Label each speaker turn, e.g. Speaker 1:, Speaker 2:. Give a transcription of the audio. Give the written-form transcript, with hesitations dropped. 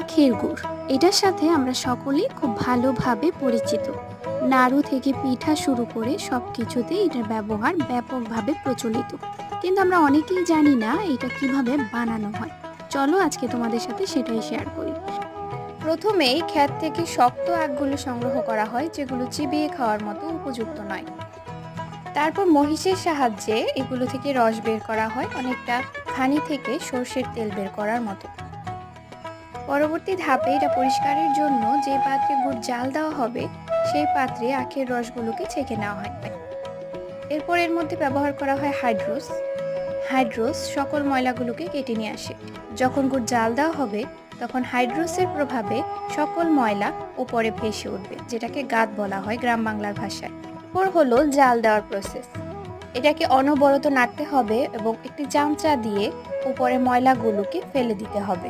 Speaker 1: আখের গুড়। এটার সাথে আমরা সকলেই খুব ভালোভাবে পরিচিত। নাড়ু থেকে পিঠা শুরু করে সবকিছুতেই এটার ব্যবহার ব্যাপকভাবে প্রচলিত। কিন্তু আমরা অনেকেই জানি না এটা কিভাবে বানানো হয়। চলো আজকে তোমাদের সাথে সেটাই শেয়ার করি। প্রথমেই ক্ষেত থেকে শক্ত আখগুলো সংগ্রহ করা হয়, যেগুলো চিবিয়ে খাওয়ার মতো উপযুক্ত নয়। তারপর মহিষের সাহায্যে এগুলো থেকে রস বের করা হয়, অনেকটা ঘানি থেকে সর্ষের তেল বের করার মতো। পরবর্তী ধাপে এটা পরিষ্কারের জন্য যে পাত্রে গুড় জাল দেওয়া হবে সেই পাত্রে আখের রসগুলোকে ছেঁকে নেওয়া হয়। এরপর এর মধ্যে ব্যবহার করা হয় হাইড্রোস। হাইড্রোস সকল ময়লাগুলোকে কেটে নিয়ে আসে। যখন গুড় জাল দেওয়া হবে তখন হাইড্রোসের প্রভাবে সকল ময়লা উপরে ভেসে উঠবে, যেটাকে গাদ বলা হয় গ্রাম বাংলার ভাষায়। এরপর হলো জাল দেওয়ার প্রসেস। এটাকে অনবরত নাড়তে হবে এবং একটি চামচা দিয়ে উপরে ময়লাগুলোকে ফেলে দিতে হবে।